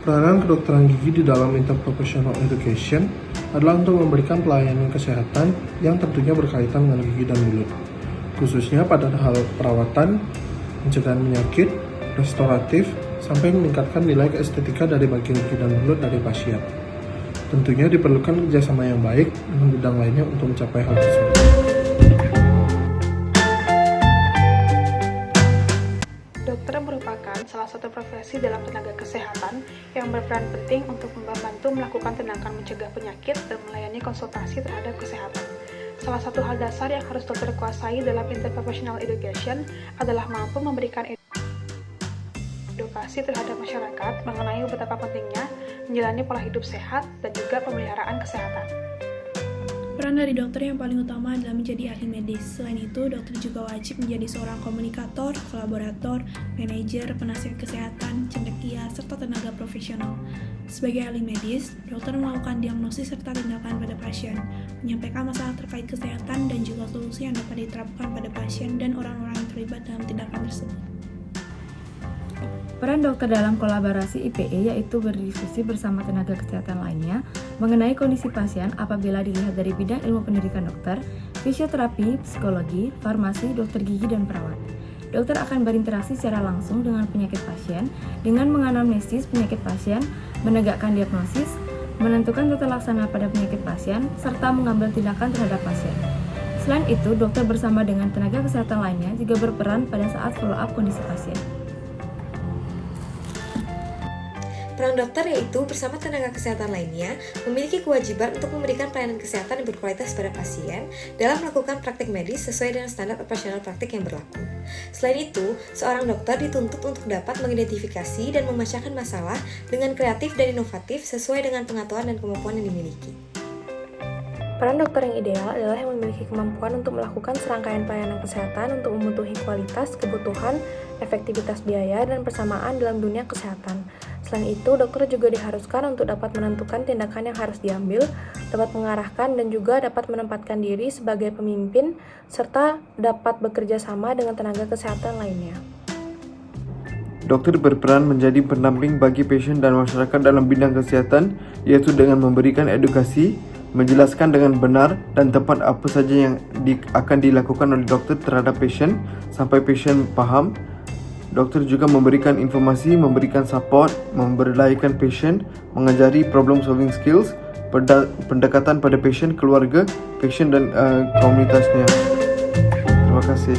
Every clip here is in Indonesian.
Peranan kedokteran gigi di dalam interprofessional education adalah untuk memberikan pelayanan kesehatan yang tentunya berkaitan dengan gigi dan mulut, khususnya pada hal perawatan, pencegahan penyakit, restoratif, sampai meningkatkan nilai estetika dari bagian gigi dan mulut dari pasien. Tentunya diperlukan kerjasama yang baik dengan bidang lainnya untuk mencapai hal tersebut. Dokter merupakan salah satu profesi dalam tenaga kesehatan yang berperan penting untuk membantu melakukan tindakan mencegah penyakit dan melayani konsultasi terhadap kesehatan. Salah satu hal dasar yang harus dokter kuasai dalam interprofessional education adalah mampu memberikan edukasi terhadap masyarakat mengenai betapa pentingnya menjalani pola hidup sehat dan juga pemeliharaan kesehatan. Peran dari dokter yang paling utama adalah menjadi ahli medis. Selain itu, dokter juga wajib menjadi seorang komunikator, kolaborator, manajer, penasihat kesehatan, cendekia, serta tenaga profesional. Sebagai ahli medis, dokter melakukan diagnosis serta tindakan pada pasien, menyampaikan masalah terkait kesehatan dan juga solusi yang dapat diterapkan pada pasien dan orang-orang yang terlibat dalam tindakan tersebut. Peran dokter dalam kolaborasi IPE yaitu berdiskusi bersama tenaga kesehatan lainnya mengenai kondisi pasien apabila dilihat dari bidang ilmu pendidikan dokter, fisioterapi, psikologi, farmasi, dokter gigi, dan perawat. Dokter akan berinteraksi secara langsung dengan penyakit pasien dengan menganamnesis penyakit pasien, menegakkan diagnosis, menentukan tata laksana pada penyakit pasien, serta mengambil tindakan terhadap pasien. Selain itu, dokter bersama dengan tenaga kesehatan lainnya juga berperan pada saat follow-up kondisi pasien. Peran dokter yaitu bersama tenaga kesehatan lainnya memiliki kewajiban untuk memberikan pelayanan kesehatan yang berkualitas pada pasien dalam melakukan praktik medis sesuai dengan standar operasional praktik yang berlaku. Selain itu, seorang dokter dituntut untuk dapat mengidentifikasi dan memecahkan masalah dengan kreatif dan inovatif sesuai dengan pengetahuan dan kemampuan yang dimiliki. Peran dokter yang ideal adalah yang memiliki kemampuan untuk melakukan serangkaian pelayanan kesehatan untuk memenuhi kualitas, kebutuhan, efektivitas biaya, dan persamaan dalam dunia kesehatan. Selain itu, dokter juga diharuskan untuk dapat menentukan tindakan yang harus diambil, dapat mengarahkan dan juga dapat menempatkan diri sebagai pemimpin, serta dapat bekerja sama dengan tenaga kesehatan lainnya. Dokter berperan menjadi pendamping bagi pasien dan masyarakat dalam bidang kesehatan, yaitu dengan memberikan edukasi, menjelaskan dengan benar dan tepat apa saja yang akan dilakukan oleh dokter terhadap pasien sampai pasien paham. Dokter juga memberikan informasi, memberikan support, memberdayakan pasien, mengajari problem solving skills, pendekatan pada pasien, keluarga, pasien dan komunitasnya. Terima kasih.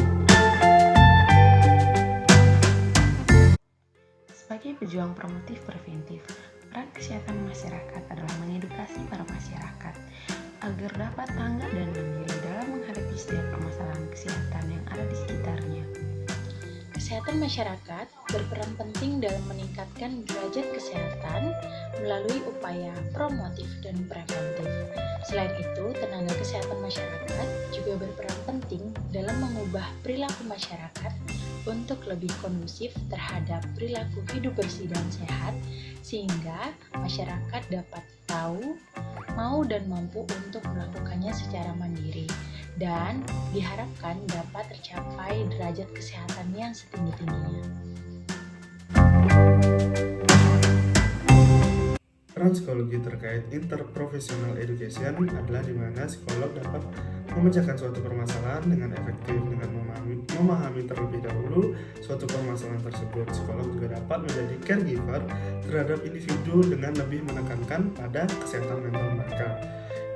Sebagai pejuang promotif preventif, peran kesehatan masyarakat adalah mengedukasi para masyarakat agar dapat tanggap dan mandiri dalam menghadapi setiap permasalahan kesehatan yang ada di sekitarnya. Kesehatan masyarakat berperan penting dalam meningkatkan derajat kesehatan melalui upaya promotif dan preventif. Selain itu, tenaga kesehatan masyarakat juga berperan penting dalam mengubah perilaku masyarakat untuk lebih kondusif terhadap perilaku hidup bersih dan sehat, sehingga masyarakat dapat tahu, mau dan mampu untuk melakukannya secara mandiri, dan diharapkan dapat tercapai derajat kesehatan yang setinggi-tingginya. Peran psikologi terkait interprofessional education adalah di mana psikolog dapat memecahkan suatu permasalahan dengan efektif dengan memahami terlebih dahulu suatu permasalahan tersebut. Psikolog juga dapat menjadi caregiver terhadap individu dengan lebih menekankan pada kesehatan mental mereka.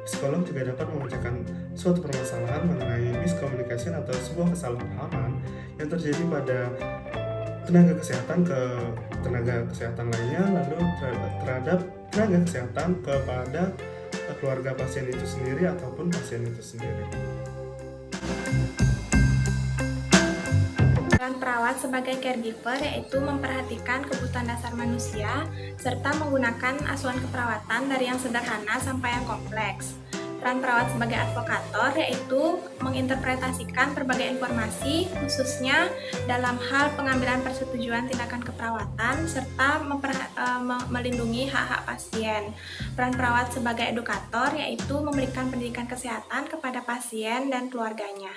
Psikolog juga dapat memecahkan suatu permasalahan mengenai miscommunication atau sebuah kesalahpahaman yang terjadi pada tenaga kesehatan ke tenaga kesehatan lainnya, lalu terhadap tenaga kesehatan kepada keluarga pasien itu sendiri ataupun pasien itu sendiri. Peran perawat sebagai caregiver yaitu memperhatikan kebutuhan dasar manusia serta menggunakan asuhan keperawatan dari yang sederhana sampai yang kompleks. Peran perawat sebagai advokator yaitu menginterpretasikan berbagai informasi khususnya dalam hal pengambilan persetujuan tindakan keperawatan serta melindungi hak-hak pasien. Peran perawat sebagai edukator yaitu memberikan pendidikan kesehatan kepada pasien dan keluarganya.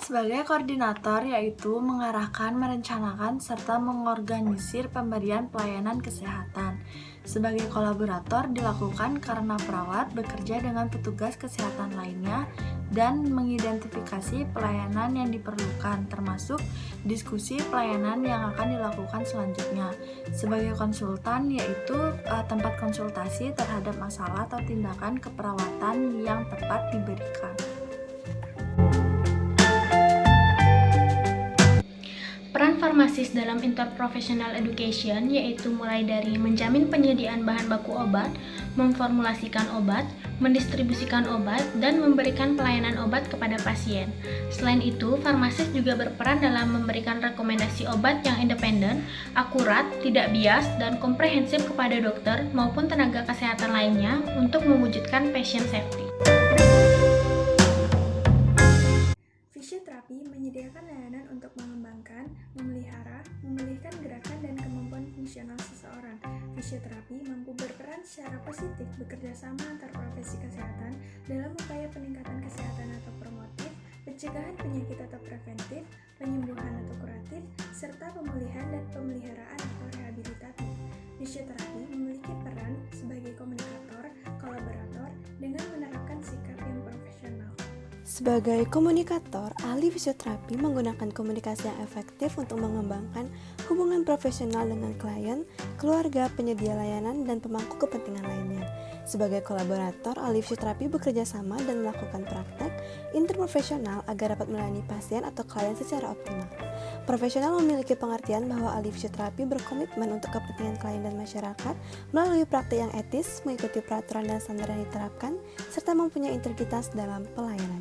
sebagai koordinator yaitu mengarahkan, merencanakan, serta mengorganisir pemberian pelayanan kesehatan. Sebagai kolaborator dilakukan karena perawat bekerja dengan petugas kesehatan lainnya dan mengidentifikasi pelayanan yang diperlukan, termasuk diskusi pelayanan yang akan dilakukan selanjutnya. Sebagai konsultan yaitu tempat konsultasi terhadap masalah atau tindakan keperawatan yang tepat diberikan. Peran farmasis dalam interprofessional education yaitu mulai dari menjamin penyediaan bahan baku obat, memformulasikan obat, mendistribusikan obat, dan memberikan pelayanan obat kepada pasien. Selain itu, farmasis juga berperan dalam memberikan rekomendasi obat yang independen, akurat, tidak bias, dan komprehensif kepada dokter maupun tenaga kesehatan lainnya untuk mewujudkan patient safety. Fisioterapi menyediakan layanan untuk mengembangkan, memelihara, memulihkan gerakan dan kemampuan fungsional seseorang. Fisioterapi mampu berperan secara positif bekerja sama antar profesi kesehatan dalam upaya peningkatan kesehatan atau promotif, pencegahan penyakit atau preventif, penyembuhan atau kuratif, serta pemulihan dan pemeliharaan atau rehabilitatif. Fisioterapi memiliki peran sebagai komunikator, kolaborator dengan menerapkan sikap yang profesional. Sebagai komunikator, ahli fisioterapi menggunakan komunikasi yang efektif untuk mengembangkan hubungan profesional dengan klien, keluarga, penyedia layanan, dan pemangku kepentingan lainnya. Sebagai kolaborator, ahli fisioterapi bekerja sama dan melakukan praktek interprofesional agar dapat melayani pasien atau klien secara optimal. Profesional memiliki pengertian bahwa ahli fisioterapi berkomitmen untuk kepentingan klien dan masyarakat melalui praktek yang etis, mengikuti peraturan dan standar yang diterapkan, serta mempunyai integritas dalam pelayanan.